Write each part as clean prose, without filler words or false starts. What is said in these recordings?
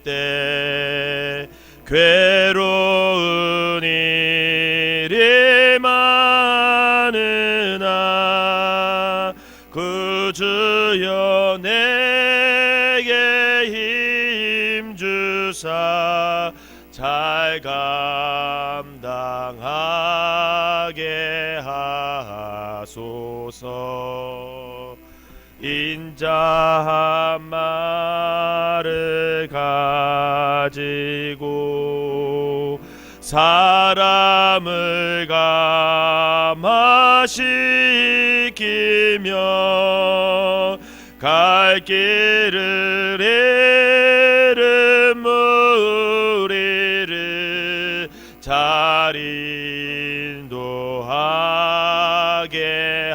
때 괴로운 일이 많으나 그 주여 내게 힘주사 잘 감당하게 하소서. 인자 한 말을 가지고 사람을 감화시키며 갈 길을 잃은 무리를 잘 인도하게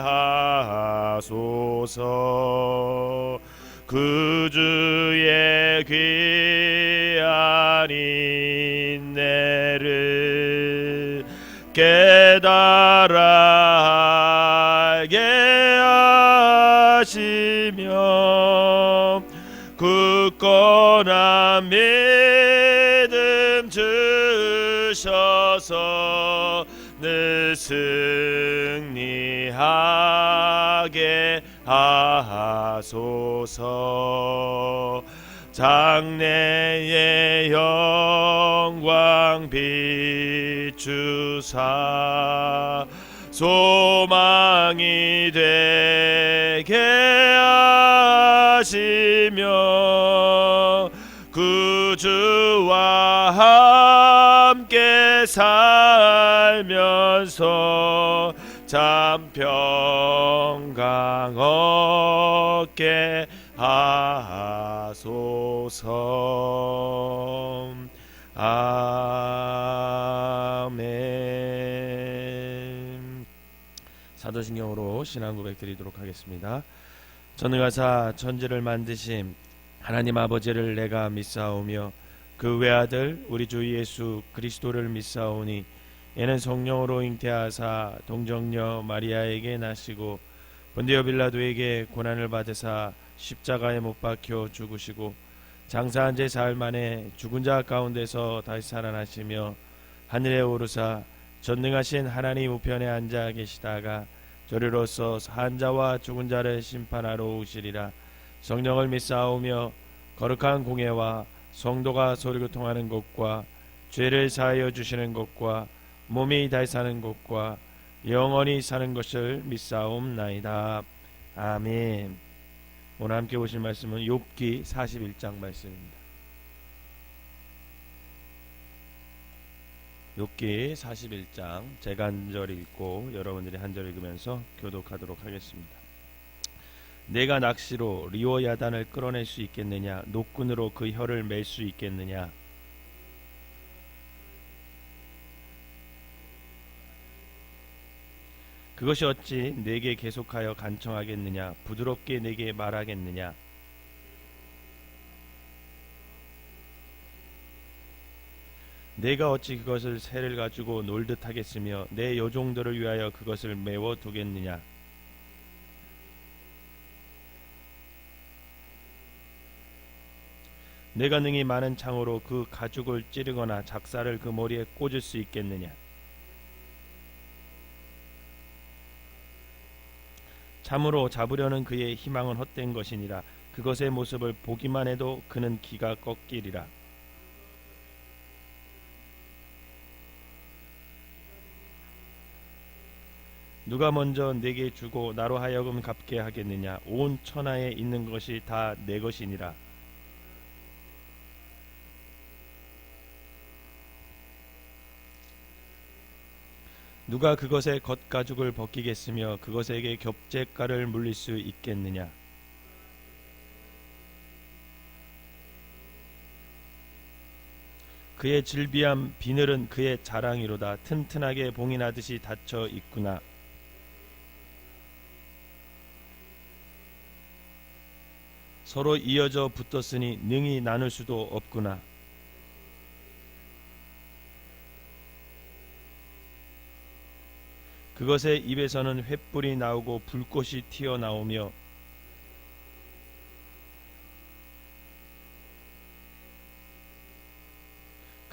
하소서. 그 주의 귀한 인내를 깨달아 알게 하시며 굳건한 믿음 주셔서 늘 승리하게 하소서. 장래의 영광 비추사 소망이 되게 하시며 그 주와 함께 살면서 참 평강 얻게 하소서. 아멘. 사도신경으로 신앙 고백 드리도록 하겠습니다. 전능하사 천지를 만드신 하나님 아버지를 내가 믿사오며 그 외아들 우리 주 예수 그리스도를 믿사오니 이는 성령으로 잉태하사 동정녀 마리아에게 나시고 본디오 빌라도에게 고난을 받으사 십자가에 못 박혀 죽으시고 장사한 지 사흘 만에 죽은 자 가운데서 다시 살아나시며 하늘에 오르사 전능하신 하나님 우편에 앉아 계시다가 저리로서 산 자와 죽은 자를 심판하러 오시리라. 성령을 믿사오며 거룩한 공예와 성도가 소리교통하는 것과 죄를 사하여 주시는 것과 몸이 다시 사는 것과 영원히 사는 것을 믿사옵나이다. 아멘. 오늘 함께 보실 말씀은 욥기 41장 말씀입니다. 욥기 41장 제가 한 절 읽고 여러분들이 한 절 읽으면서 교독하도록 하겠습니다. 내가 낚시로 리워야단을 끌어낼 수 있겠느냐? 노끈으로 그 혀를 맬 수 있겠느냐? 그것이 어찌 내게 계속하여 간청하겠느냐? 부드럽게 내게 말하겠느냐? 내가 어찌 그것을 새를 가지고 놀듯 하겠으며 내 여종들을 위하여 그것을 메워 두겠느냐? 내가 능히 많은 창으로 그 가죽을 찌르거나 작사를 그 머리에 꽂을 수 있겠느냐? 참으로 잡으려는 그의 희망은 헛된 것이니라. 그것의 모습을 보기만 해도 그는 기가 꺾이리라. 누가 먼저 내게 주고 나로 하여금 갚게 하겠느냐? 온 천하에 있는 것이 다 내 것이니라. 누가 그것의 겉가죽을 벗기겠으며 그것에게 겹재가를 물릴 수 있겠느냐? 그의 질비함 비늘은 그의 자랑이로다. 튼튼하게 봉인하듯이 닫혀 있구나. 서로 이어져 붙었으니 능히 나눌 수도 없구나. 그것의 입에서는 횃불이 나오고 불꽃이 튀어나오며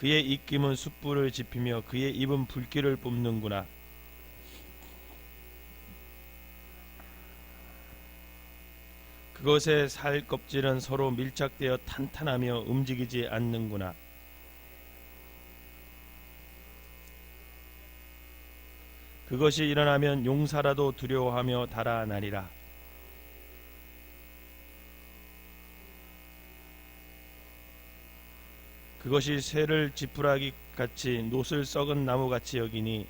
그의 입김은 숯불을 지피며 그의 입은 불길을 뿜는구나. 그것의 살 껍질은 서로 밀착되어 탄탄하며 움직이지 않는구나. 그것이 일어나면 용사라도 두려워하며 달아나리라. 그것이 새를 지푸라기 같이 놋을 썩은 나무 같이 여기니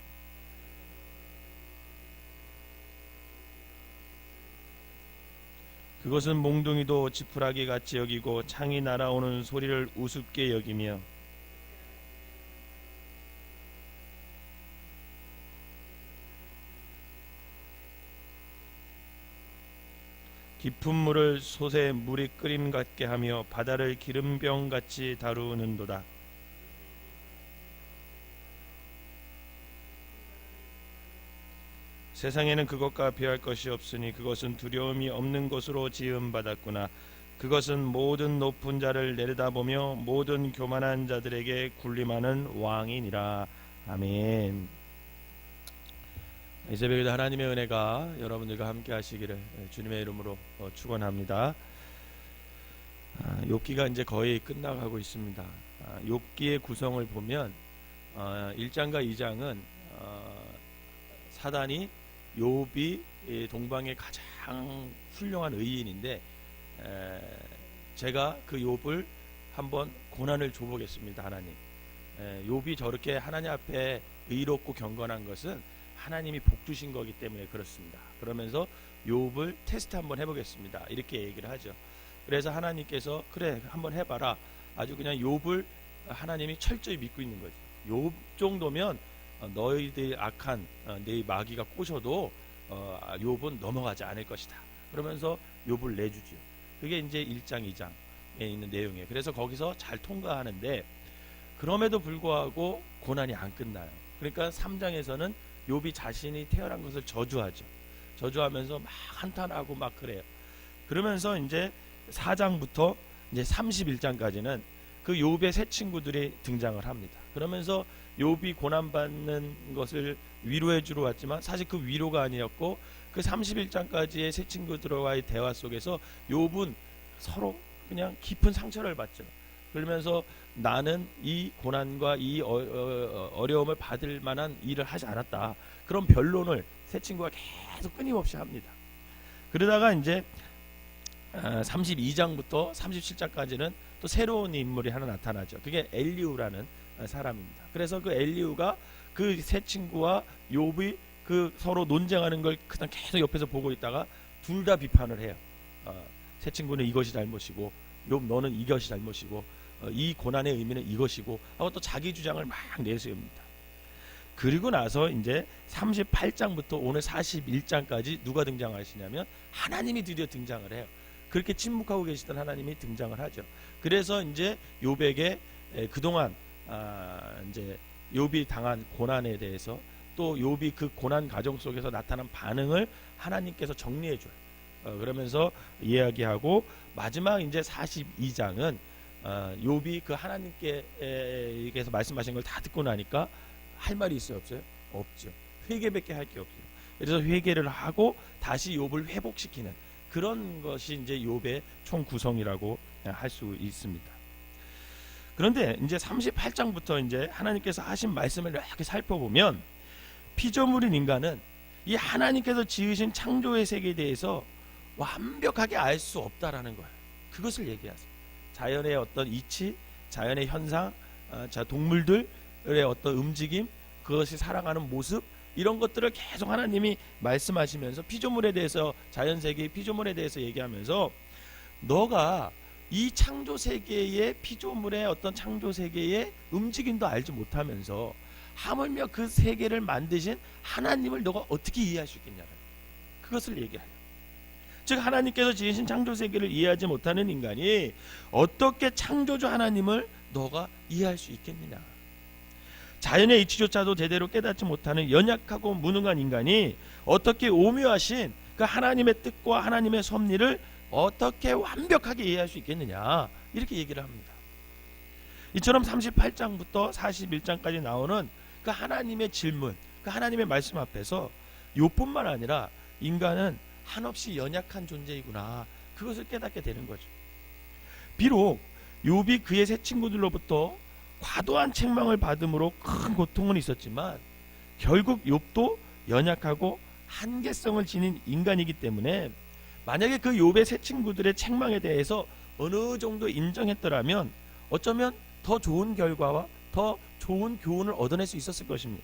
그것은 몽둥이도 지푸라기 같이 여기고 창이 날아오는 소리를 우습게 여기며 깊은 물을 솥에 물이 끓임 같게 하며 바다를 기름병 같이 다루는도다. 세상에는 그것과 비할 것이 없으니 그것은 두려움이 없는 것으로 지음받았구나. 그것은 모든 높은 자를 내려다보며 모든 교만한 자들에게 군림하는 왕이니라. 아멘. 이 새벽에도 하나님의 은혜가 여러분들과 함께 하시기를 주님의 이름으로 축원합니다. 욥기가 이제 거의 끝나가고 있습니다. 욥기의 구성을 보면 1장과 2장은 사단이 욥이 동방의 가장 훌륭한 의인인데 제가 그 욥을 한번 고난을 줘보겠습니다. 하나님, 욥이 저렇게 하나님 앞에 의롭고 경건한 것은 하나님이 복 주신 거기 때문에 그렇습니다. 그러면서 욥을 테스트 한번 해보겠습니다. 이렇게 얘기를 하죠. 그래서 하나님께서 그래 한번 해봐라. 아주 그냥 욥을 하나님이 철저히 믿고 있는 거죠. 욥 정도면 너희들 악한 내 마귀가 꼬셔도 욥은 넘어가지 않을 것이다. 그러면서 욥을 내주죠. 그게 이제 1장 2장에 있는 내용이에요. 그래서 거기서 잘 통과하는데 그럼에도 불구하고 고난이 안 끝나요. 그러니까 3장에서는 욥이 자신이 태어난 것을 저주하죠. 저주하면서 막 한탄하고 막 그래요. 그러면서 이제 4장부터 이제 31장까지는 그 욥의 새 친구들이 등장을 합니다. 그러면서 욥이 고난받는 것을 위로해 주러 왔지만 사실 그 위로가 아니었고 그 31장까지의 새 친구들과의 대화 속에서 욥은 서로 그냥 깊은 상처를 받죠. 그러면서 나는 이 고난과 이 어려움을 받을 만한 일을 하지 않았다. 그런 변론을 새 친구가 계속 끊임없이 합니다. 그러다가 이제 32장부터 37장까지는 또 새로운 인물이 하나 나타나죠. 그게 엘리후라는 사람입니다. 그래서 그 엘리후가 그 새 친구와 욥이 그 서로 논쟁하는 걸 그냥 계속 옆에서 보고 있다가 둘 다 비판을 해요. 새 친구는 이것이 잘못이고 욥 너는 이것이 잘못이고 이 고난의 의미는 이것이고 하고 또 자기 주장을 막 내세웁니다. 그리고 나서 이제 38장부터 오늘 41장까지 누가 등장하시냐면 하나님이 드디어 등장을 해요. 그렇게 침묵하고 계시던 하나님이 등장을 하죠. 그래서 이제 욥에게 그동안 이제 욥이 당한 고난에 대해서 또 욥이 그 고난 과정 속에서 나타난 반응을 하나님께서 정리해 줘요. 그러면서 이야기하고 마지막 이제 42장은 욥이 그 하나님께서 말씀하신 걸 다 듣고 나니까 할 말이 있어요, 없어요? 없죠. 회개밖에 할 게 없어요. 그래서 회개를 하고 다시 욥을 회복시키는 그런 것이 이제 욥의 총 구성이라고 할 수 있습니다. 그런데 이제 38장부터 이제 하나님께서 하신 말씀을 이렇게 살펴보면 피조물인 인간은 이 하나님께서 지으신 창조의 세계에 대해서 완벽하게 알 수 없다라는 거예요. 그것을 얘기하세요. 자연의 어떤 이치, 자연의 현상, 동물들의 어떤 움직임, 그것이 살아가는 모습 이런 것들을 계속 하나님이 말씀하시면서 피조물에 대해서 자연세계의 피조물에 대해서 얘기하면서 너가 이 창조세계의 피조물의 어떤 창조세계의 움직임도 알지 못하면서 하물며 그 세계를 만드신 하나님을 너가 어떻게 이해할 수 있겠냐는 그것을 얘기해요. 즉 하나님께서 지으신 창조세계를 이해하지 못하는 인간이 어떻게 창조주 하나님을 너가 이해할 수 있겠느냐. 자연의 이치조차도 제대로 깨닫지 못하는 연약하고 무능한 인간이 어떻게 오묘하신 그 하나님의 뜻과 하나님의 섭리를 어떻게 완벽하게 이해할 수 있겠느냐 이렇게 얘기를 합니다. 이처럼 38장부터 41장까지 나오는 그 하나님의 질문, 그 하나님의 말씀 앞에서 욥뿐만 아니라 인간은 한없이 연약한 존재이구나, 그것을 깨닫게 되는 거죠. 비록 욥이 그의 세 친구들로부터 과도한 책망을 받음으로 큰 고통은 있었지만 결국 욥도 연약하고 한계성을 지닌 인간이기 때문에 만약에 그 욥의 세 친구들의 책망에 대해서 어느 정도 인정했더라면 어쩌면 더 좋은 결과와 더 좋은 교훈을 얻어낼 수 있었을 것입니다.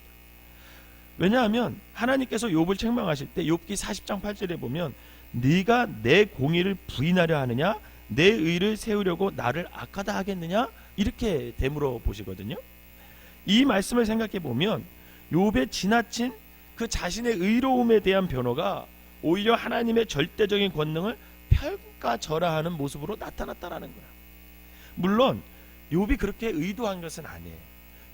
왜냐하면 하나님께서 욥을 책망하실 때 욥기 40장 8절에 보면 네가 내 공의를 부인하려 하느냐, 내 의를 세우려고 나를 악하다 하겠느냐, 이렇게 되물어 보시거든요. 이 말씀을 생각해 보면 욥의 지나친 그 자신의 의로움에 대한 변호가 오히려 하나님의 절대적인 권능을 평가절하하는 모습으로 나타났다라는 거야. 물론 욥이 그렇게 의도한 것은 아니에요.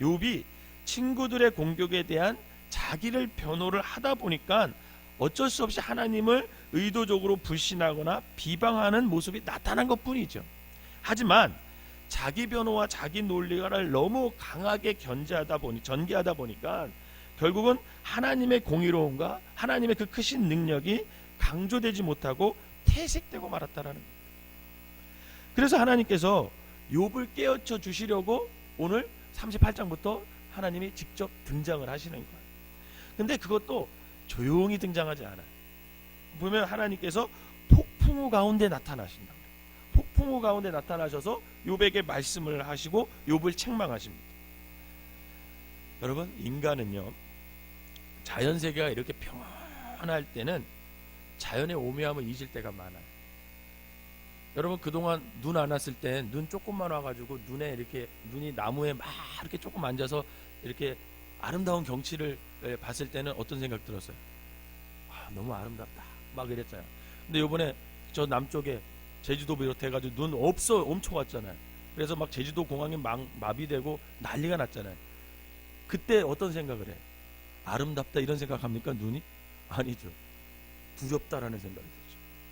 욥이 친구들의 공격에 대한 자기를 변호를 하다 보니까 어쩔 수 없이 하나님을 의도적으로 불신하거나 비방하는 모습이 나타난 것뿐이죠. 하지만 자기 변호와 자기 논리를 너무 강하게 전개하다 보니까 결국은 하나님의 공의로움과 하나님의 그 크신 능력이 강조되지 못하고 퇴색되고 말았다라는 겁니다. 그래서 하나님께서 욥을 깨우쳐 주시려고 오늘 38장부터 하나님이 직접 등장을 하시는 거예요. 근데 그것도 조용히 등장하지 않아요. 보면 하나님께서 폭풍우 가운데 나타나신다. 폭풍우 가운데 나타나셔서 욥에게 말씀을 하시고 욥을 책망하십니다. 여러분, 인간은요, 자연세계가 이렇게 평안할 때는 자연의 오묘함을 잊을 때가 많아요. 여러분, 그동안 눈 안 왔을 때 눈 조금만 와가지고 눈에 이렇게 눈이 나무에 막 이렇게 조금 앉아서 이렇게 아름다운 경치를 봤을 때는 어떤 생각 들었어요? 아, 너무 아름답다 막 이랬잖아요. 근데 요번에 저 남쪽에 제주도 비롯해가지고 눈 엄청 왔잖아요. 그래서 막 제주도 공항이 마비되고 난리가 났잖아요. 그때 어떤 생각을 해? 아름답다 이런 생각합니까? 눈이? 아니죠. 두렵다라는 생각이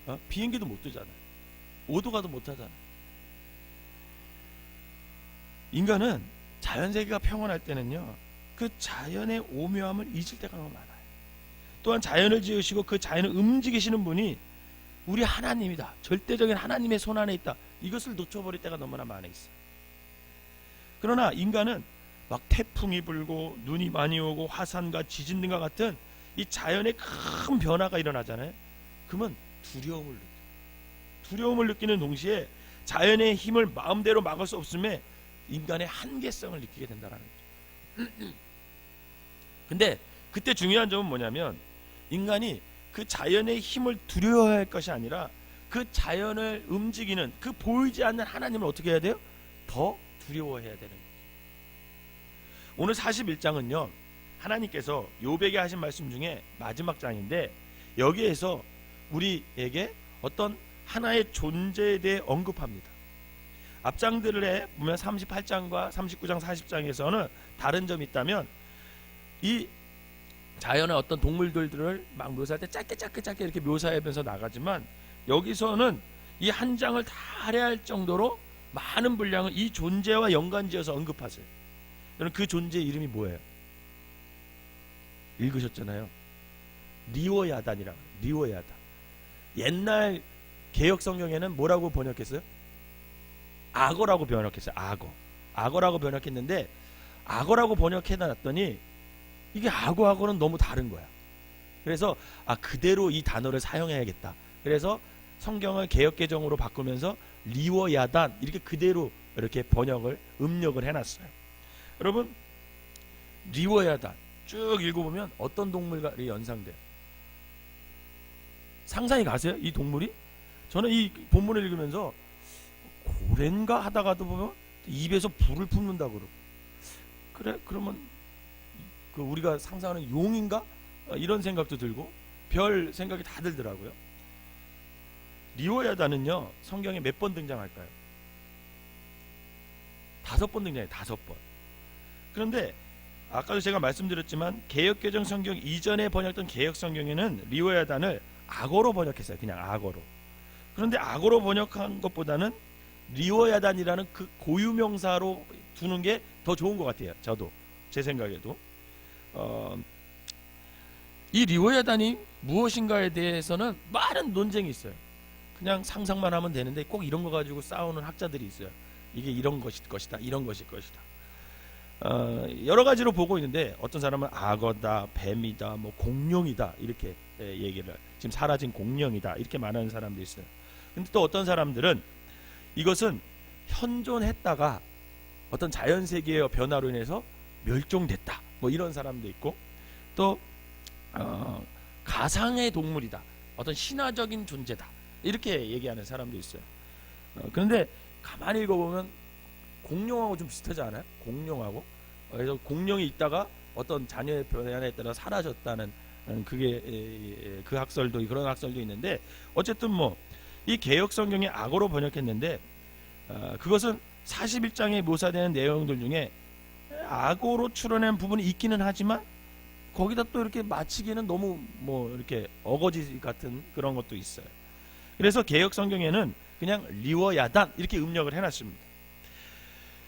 들죠. 비행기도 못 뜨잖아요. 오도가도 못 하잖아요. 인간은 자연세계가 평온할 때는요, 그 자연의 오묘함을 잊을 때가 너무 많아요. 또한 자연을 지으시고 그 자연을 움직이시는 분이 우리 하나님이다, 절대적인 하나님의 손 안에 있다, 이것을 놓쳐버릴 때가 너무나 많이 있어요. 그러나 인간은 막 태풍이 불고 눈이 많이 오고 화산과 지진 등과 같은 이 자연의 큰 변화가 일어나잖아요. 그러면 두려움을 느끼는 동시에 자연의 힘을 마음대로 막을 수 없음에 인간의 한계성을 느끼게 된다는 거죠. 근데 그때 중요한 점은 뭐냐면 인간이 그 자연의 힘을 두려워할 것이 아니라 그 자연을 움직이는 그 보이지 않는 하나님을 어떻게 해야 돼요? 더 두려워해야 되는 거죠. 오늘 41장은요, 하나님께서 욥에게 하신 말씀 중에 마지막 장인데 여기에서 우리에게 어떤 하나의 존재에 대해 언급합니다. 앞장들에 보면 38장과 39장 40장에서는 다른 점이 있다면 이 자연의 어떤 동물들을 막 묘사할 때 짧게 이렇게 묘사하면서 나가지만 여기서는 이 한 장을 다 할애할 정도로 많은 분량을 이 존재와 연관지어서 언급하세요. 여러분, 그 존재의 이름이 뭐예요? 읽으셨잖아요. 리워야단이라고. 리워야단. 옛날 개역 성경에는 뭐라고 번역했어요? 악어라고 번역했어요. 악어라고 번역했는데 악어라고 번역해놨더니 이게 악어하고는 너무 다른 거야. 그래서 그대로 이 단어를 사용해야겠다. 그래서 성경을 개역개정으로 바꾸면서 리워야단 이렇게 그대로 이렇게 번역을 음력을 해놨어요. 여러분, 리워야단 쭉 읽어보면 어떤 동물이 연상돼요? 상상이 가세요? 이 동물이? 저는 이 본문을 읽으면서 고래인가 하다가도 보면 입에서 불을 뿜는다 그러고, 그래? 그러면 그 우리가 상상하는 용인가? 이런 생각도 들고 별 생각이 다 들더라고요. 리워야단은요, 성경에 몇 번 등장할까요? 5번 등장해요. 5번. 그런데 아까도 제가 말씀드렸지만 개역개정 성경 이전에 번역된 개역 성경에는 리워야단을 악어로 번역했어요. 그냥 악어로. 그런데 악어로 번역한 것보다는 리워야단이라는 그 고유명사로 두는 게 더 좋은 것 같아요. 저도 제 생각에도 이 리워야단이 무엇인가에 대해서는 많은 논쟁이 있어요. 그냥 상상만 하면 되는데 꼭 이런 거 가지고 싸우는 학자들이 있어요. 이게 이런 것일 것이다, 이런 것일 것이다. 여러 가지로 보고 있는데 어떤 사람은 악어다, 뱀이다, 뭐 공룡이다 이렇게 얘기를, 지금 사라진 공룡이다 이렇게 말하는 사람도 있어요. 근데 또 어떤 사람들은 이것은 현존했다가 어떤 자연 세계의 변화로 인해서 멸종됐다, 뭐 이런 사람도 있고, 또 가상의 동물이다, 어떤 신화적인 존재다 이렇게 얘기하는 사람도 있어요. 그런데 가만히 읽어보면 공룡하고 좀 비슷하지 않아요? 공룡하고. 그래서 공룡이 있다가 어떤 자연의 변화에 따라 사라졌다는 그게 그 학설도, 그런 학설도 있는데, 어쨌든 뭐 이 개역 성경이 악어로 번역했는데 그것은 41장에 묘사되는 내용들 중에 악어로 추론한 부분이 있기는 하지만 거기다 또 이렇게 맞추기는 너무 뭐 이렇게 어거지 같은 그런 것도 있어요. 그래서 개역 성경에는 그냥 리워야단 이렇게 음력을 해놨습니다.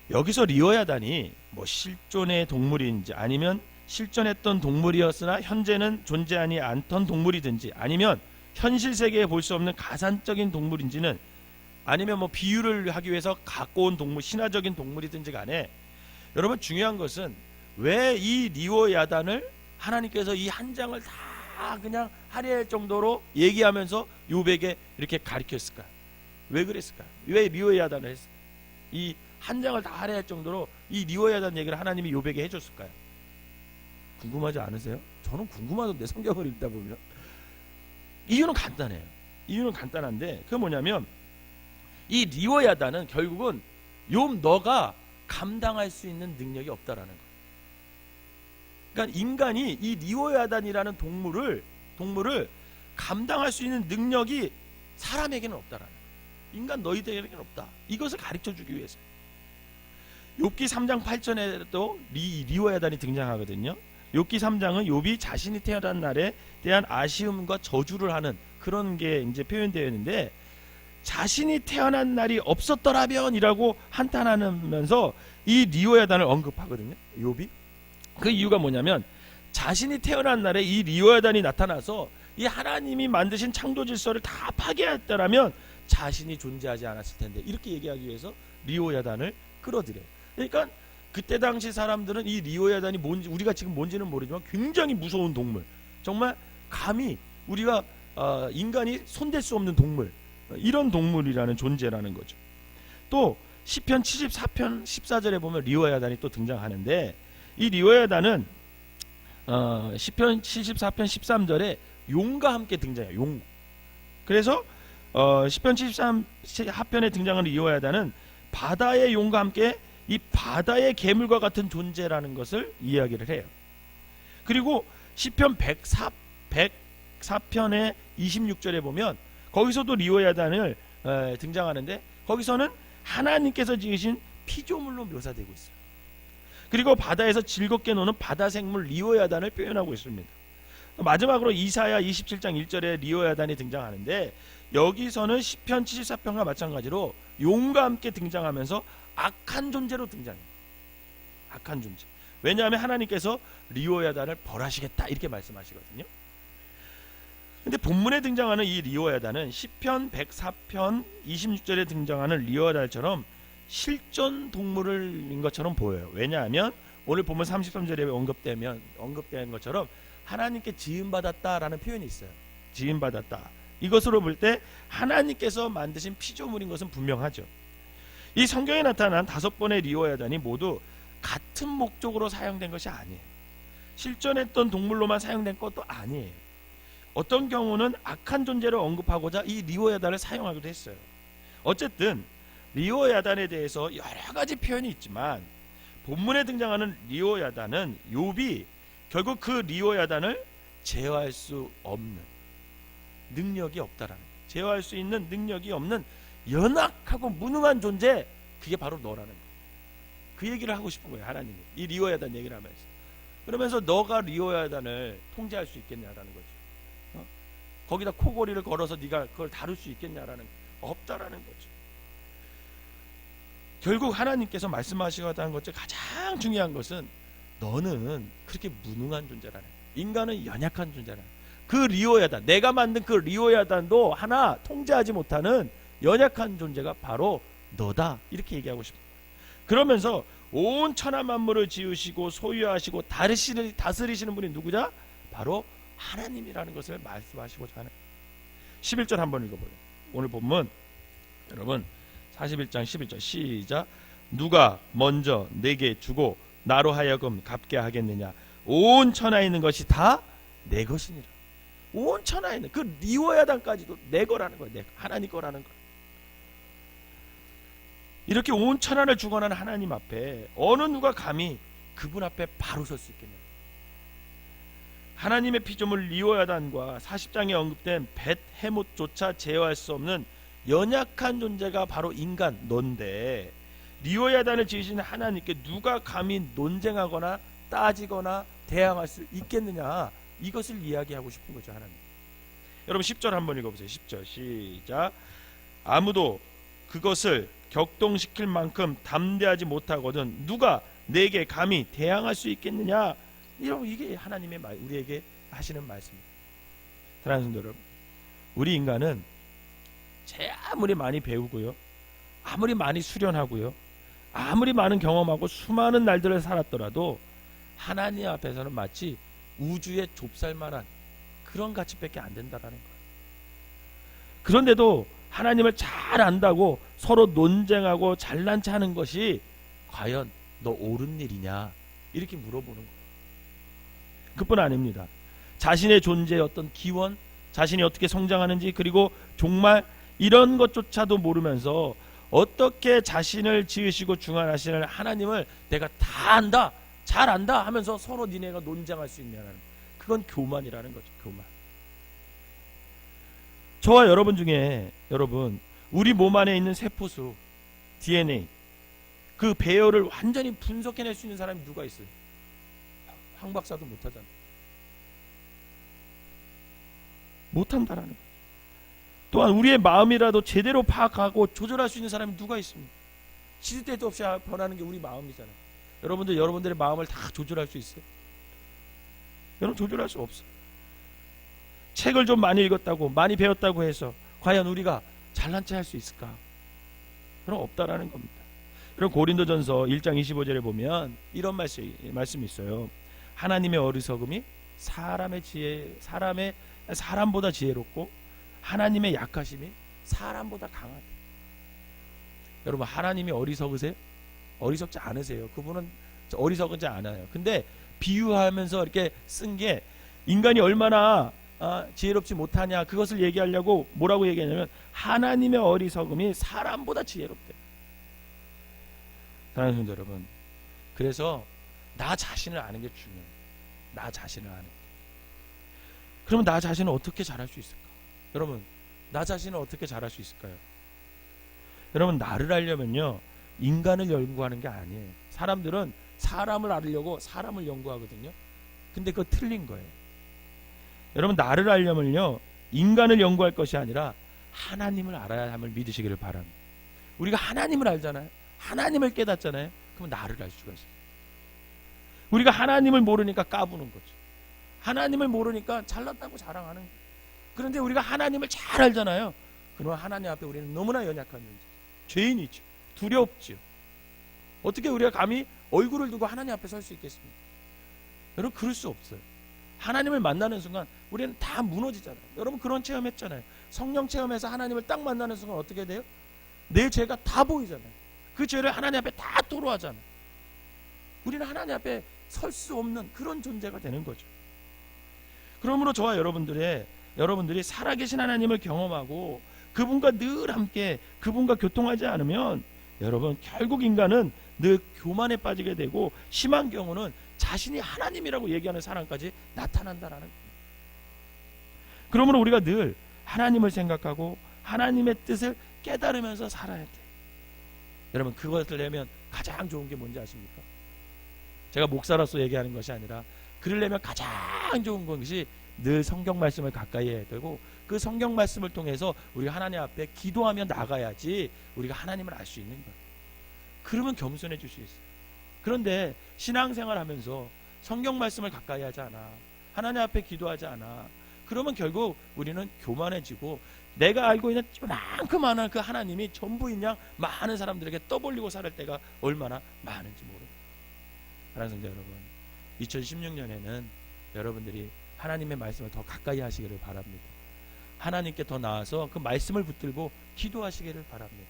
여기서 리워야단이 뭐 실존의 동물인지, 아니면 실존했던 동물이었으나 현재는 존재하지 않던 동물이든지, 아니면 현실 세계에 볼 수 없는 가산적인 동물인지는, 아니면 뭐 비유를 하기 위해서 갖고 온 동물, 신화적인 동물이든지 간에, 여러분 중요한 것은 왜 이 리워야단을 하나님께서 이 한 장을 다 그냥 할애할 정도로 얘기하면서 요백에 이렇게 가르쳤을까요? 왜 그랬을까요? 왜 리워야단을 했을까요? 이 한 장을 다 할애할 정도로 이 리워야단 얘기를 하나님이 요백에 해줬을까요? 궁금하지 않으세요? 저는 궁금하던데, 성경을 읽다 보면. 이유는 간단해요. 이유는 간단한데, 그게 뭐냐면 이 리워야단은 결국은 욥 너가 감당할 수 있는 능력이 없다라는 거예요. 그러니까 인간이 이 리워야단이라는 동물을 감당할 수 있는 능력이 사람에게는 없다라는 거예요. 인간 너희들에게는 없다. 이것을 가르쳐주기 위해서. 욥기 3장 8절에도 리워야단이 등장하거든요. 욥기 3장은 욥이 자신이 태어난 날에 대한 아쉬움과 저주를 하는 그런 게 이제 표현되어 있는데, 자신이 태어난 날이 없었더라면이라고 한탄하면서 이 리워야단을 언급하거든요, 욥이. 그 이유가 뭐냐면, 자신이 태어난 날에 이 리워야단이 나타나서 이 하나님이 만드신 창조 질서를 다 파괴했더라면 자신이 존재하지 않았을 텐데, 이렇게 얘기하기 위해서 리워야단을 끌어들여요. 그러니까 그때 당시 사람들은 이 리워야단이 뭔지, 우리가 지금 뭔지는 모르지만 굉장히 무서운 동물, 정말 감히 우리가 인간이 손댈 수 없는 동물, 이런 동물이라는 존재라는 거죠. 또 시편 74편 14절에 보면 리워야단이 또 등장하는데, 이 리워야단은 시편 74편 13절에 용과 함께 등장해요. 용. 그래서 시편 73편에 등장하는 리워야단은 바다의 용과 함께 이 바다의 괴물과 같은 존재라는 것을 이야기를 해요. 그리고 시편 104편의 26절에 보면 거기서도 리워야단을 등장하는데, 거기서는 하나님께서 지으신 피조물로 묘사되고 있어요. 그리고 바다에서 즐겁게 노는 바다 생물 리워야단을 표현하고 있습니다. 마지막으로 이사야 27장 1절에 리워야단이 등장하는데, 여기서는 시편 74편과 마찬가지로 용과 함께 등장하면서 악한 존재로 등장해요. 악한 존재. 왜냐하면 하나님께서 리워야단을 벌하시겠다 이렇게 말씀하시거든요. 근데 본문에 등장하는 이 리워야단은 시편 104편 26절에 등장하는 리워야단처럼 실존 동물인 것처럼 보여요. 왜냐하면 오늘 본문 33절에 언급된 것처럼 하나님께 지음받았다라는 표현이 있어요. 지음받았다. 이것으로 볼 때 하나님께서 만드신 피조물인 것은 분명하죠. 이 성경에 나타난 5번의 리워야단이 모두 같은 목적으로 사용된 것이 아니에요. 실존했던 동물로만 사용된 것도 아니에요. 어떤 경우는 악한 존재를 언급하고자 이 리워야단을 사용하기도 했어요. 어쨌든 리워야단에 대해서 여러 가지 표현이 있지만, 본문에 등장하는 리워야단은 욥이 결국 그 리워야단을 제어할 수 없는 능력이 없다라는, 제어할 수 있는 능력이 없는 연약하고 무능한 존재, 그게 바로 너라는 거예요. 그 얘기를 하고 싶은 거예요, 하나님이. 이 리워야단 얘기를 하면서. 그러면서 너가 리워야단을 통제할 수 있겠냐라는 거죠. 거기다 코골이를 걸어서 네가 그걸 다룰 수 있겠냐라는, 없다라는 거죠. 결국 하나님께서 말씀하시고자 것 중 가장 중요한 것은 너는 그렇게 무능한 존재라는 거예요. 인간은 연약한 존재라는 거예요. 그 리오야단, 내가 만든 그 리오야단도 하나 통제하지 못하는 연약한 존재가 바로 너다, 이렇게 얘기하고 싶은 거예요. 그러면서 온 천하 만물을 지으시고 소유하시고 다스리시는 분이 누구냐? 바로 하나님이라는 것을 말씀하시고자 하는 거예요. 11절 한번 읽어보세요. 오늘 본문 여러분 41장 11절 시작. 누가 먼저 내게 주고 나로 하여금 갚게 하겠느냐? 온 천하에 있는 것이 다 내 것이니라. 온 천하에 있는 그 리오야단까지도 내 거라는 거예요. 하나님 거라는 거. 이렇게 온 천하를 주관하는 하나님 앞에 어느 누가 감히 그분 앞에 바로 설 수 있겠냐? 하나님의 피조물 리오야단과 40장에 언급된 벳헤못조차 제어할 수 없는 연약한 존재가 바로 인간 너인데, 리오야단을 지으신 하나님께 누가 감히 논쟁하거나 따지거나 대항할 수 있겠느냐? 이것을 이야기하고 싶은 거죠, 하나님. 여러분 10절 한번 읽어보세요. 10절 시작. 아무도 그것을 격동시킬 만큼 담대하지 못하거든 누가 내게 감히 대항할 수 있겠느냐? 여러분 이게 하나님의 우리에게 하시는 말씀입니다. 사랑하는 성도 여러분, 우리 인간은 아무리 많이 배우고요, 아무리 많이 수련하고요, 아무리 많은 경험하고 수많은 날들을 살았더라도 하나님 앞에서는 마치 우주의 좁쌀만한 그런 가치밖에 안 된다라는 거예요. 그런데도 하나님을 잘 안다고 서로 논쟁하고 잘난 체 하는 것이 과연 너 옳은 일이냐? 이렇게 물어보는 거예요. 그뿐 아닙니다. 자신의 존재의 어떤 기원, 자신이 어떻게 성장하는지, 그리고 정말 이런 것조차도 모르면서 어떻게 자신을 지으시고 중환하시는 하나님을 내가 다 안다, 잘 안다 하면서 서로 니네가 논쟁할 수 있냐는, 그건 교만이라는 거죠. 교만. 저와 여러분 중에 여러분 우리 몸 안에 있는 세포수 DNA 그 배열을 완전히 분석해낼 수 있는 사람이 누가 있어요? 황 박사도 못하잖아. 못한다라는 거예요. 또한 우리의 마음이라도 제대로 파악하고 조절할 수 있는 사람이 누가 있습니까? 시도 때도 없이 변하는 게 우리 마음이잖아요. 여러분들의 마음을 다 조절할 수 있어요? 여러분 조절할 수 없어요. 책을 좀 많이 읽었다고 많이 배웠다고 해서 과연 우리가 잘난 체 할 수 있을까? 그럼 없다라는 겁니다. 여러분 고린도전서 1장 25절에 보면 이런 말씀이 있어요. 하나님의 어리석음이 사람보다 지혜롭고 하나님의 약하심이 사람보다 강하다. 여러분 하나님이 어리석으세요? 어리석지 않으세요. 그분은 어리석지 않아요. 근데 비유하면서 이렇게 쓴 게 인간이 얼마나 지혜롭지 못하냐, 그것을 얘기하려고 뭐라고 얘기하냐면 하나님의 어리석음이 사람보다 지혜롭대. 사랑하는 성도 여러분, 그래서 나 자신을 아는 게 중요해요. 나 자신을 아는 게. 그러면 나 자신을 어떻게 잘할 수 있을까? 여러분 나 자신을 어떻게 잘할 수 있을까요? 여러분 나를 알려면요 인간을 연구하는 게 아니에요. 사람들은 사람을 알려고 사람을 연구하거든요. 근데 그거 틀린 거예요. 여러분 나를 알려면요 인간을 연구할 것이 아니라 하나님을 알아야 함을 믿으시기를 바랍니다. 우리가 하나님을 알잖아요. 하나님을 깨닫잖아요. 그러면 나를 알 수가 있어요. 우리가 하나님을 모르니까 까부는 거죠. 하나님을 모르니까 잘났다고 자랑하는 거예요. 그런데 우리가 하나님을 잘 알잖아요. 그러면 하나님 앞에 우리는 너무나 연약한 존재, 죄인이죠. 두렵죠. 어떻게 우리가 감히 얼굴을 두고 하나님 앞에 설 수 있겠습니까? 여러분 그럴 수 없어요. 하나님을 만나는 순간 우리는 다 무너지잖아요. 여러분 그런 체험했잖아요. 성령 체험에서 하나님을 딱 만나는 순간 어떻게 돼요? 내 죄가 다 보이잖아요. 그 죄를 하나님 앞에 다 토로하잖아요. 우리는 하나님 앞에 설 수 없는 그런 존재가 되는 거죠. 그러므로 저와 여러분들이 살아계신 하나님을 경험하고 그분과 늘 함께 그분과 교통하지 않으면 여러분 결국 인간은 늘 교만에 빠지게 되고 심한 경우는 자신이 하나님이라고 얘기하는 사람까지 나타난다라는 거예요. 그러므로 우리가 늘 하나님을 생각하고 하나님의 뜻을 깨달으면서 살아야 돼. 여러분 그것을 내면 가장 좋은 게 뭔지 아십니까? 제가 목사로서 얘기하는 것이 아니라 그러려면 가장 좋은 것이 늘 성경 말씀을 가까이 해야 되고 그 성경 말씀을 통해서 우리가 하나님 앞에 기도하며 나가야지 우리가 하나님을 알 수 있는 거예요. 그러면 겸손해질 수 있어요. 그런데 신앙생활 하면서 성경 말씀을 가까이 하지 않아, 하나님 앞에 기도하지 않아, 그러면 결국 우리는 교만해지고 내가 알고 있는 이만큼 많은 그 하나님이 전부인 양 많은 사람들에게 떠벌리고 살 때가 얼마나 많은지 모릅니다. 사랑하는 성도 여러분, 2016년에는 여러분들이 하나님의 말씀을 더 가까이 하시기를 바랍니다. 하나님께 더 나아서 그 말씀을 붙들고 기도하시기를 바랍니다.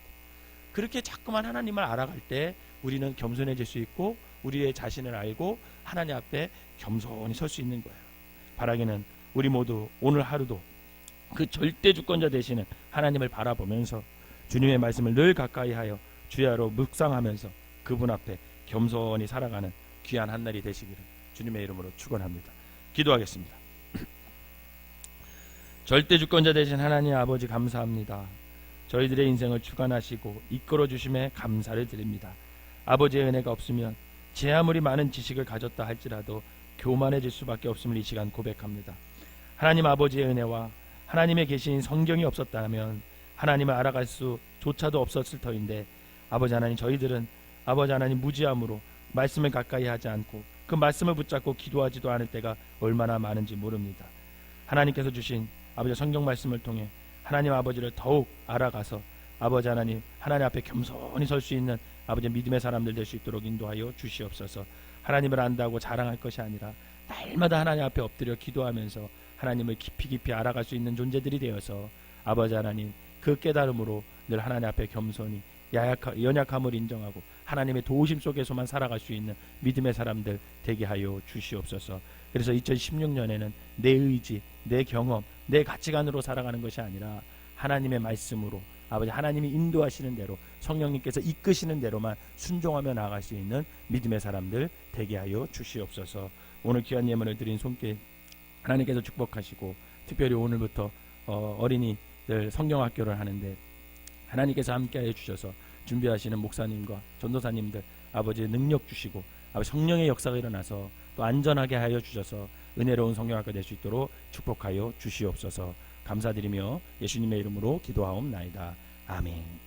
그렇게 자꾸만 하나님을 알아갈 때 우리는 겸손해질 수 있고 우리의 자신을 알고 하나님 앞에 겸손히 설 수 있는 거예요. 바라기는 우리 모두 오늘 하루도 그 절대 주권자 되시는 하나님을 바라보면서 주님의 말씀을 늘 가까이 하여 주야로 묵상하면서 그분 앞에 겸손히 살아가는 귀한 한날이 되시기를 주님의 이름으로 축원합니다. 기도하겠습니다. 절대 주권자 되신 하나님 아버지 감사합니다. 저희들의 인생을 주관하시고 이끌어 주심에 감사를 드립니다. 아버지의 은혜가 없으면 제 아무리 많은 지식을 가졌다 할지라도 교만해질 수밖에 없음을 이 시간 고백합니다. 하나님 아버지의 은혜와 하나님의 계신 성경이 없었다면 하나님을 알아갈 수조차도 없었을 터인데 아버지 하나님, 저희들은 아버지 하나님 무지함으로 말씀을 가까이 하지 않고 그 말씀을 붙잡고 기도하지도 않을 때가 얼마나 많은지 모릅니다. 하나님께서 주신 아버지 성경 말씀을 통해 하나님 아버지를 더욱 알아가서 아버지 하나님 앞에 겸손히 설 수 있는 아버지 믿음의 사람들 될 수 있도록 인도하여 주시옵소서. 하나님을 안다고 자랑할 것이 아니라 날마다 하나님 앞에 엎드려 기도하면서 하나님을 깊이 알아갈 수 있는 존재들이 되어서 아버지 하나님 그 깨달음으로 늘 하나님 앞에 겸손히 연약함을 인정하고 하나님의 도우심 속에서만 살아갈 수 있는 믿음의 사람들 되게 하여 주시옵소서. 그래서 2016년에는 내 의지, 내 경험, 내 가치관으로 살아가는 것이 아니라 하나님의 말씀으로 아버지 하나님이 인도하시는 대로 성령님께서 이끄시는 대로만 순종하며 나아갈 수 있는 믿음의 사람들 되게 하여 주시옵소서. 오늘 귀한 예물을 드린 손길 하나님께서 축복하시고 특별히 오늘부터 어린이들 성경학교를 하는데 하나님께서 함께하여 주셔서 준비하시는 목사님과 전도사님들 아버지의 능력 주시고 아버지 성령의 역사가 일어나서 또 안전하게 하여 주셔서 은혜로운 성경학교 될 수 있도록 축복하여 주시옵소서. 감사드리며 예수님의 이름으로 기도하옵나이다. 아멘.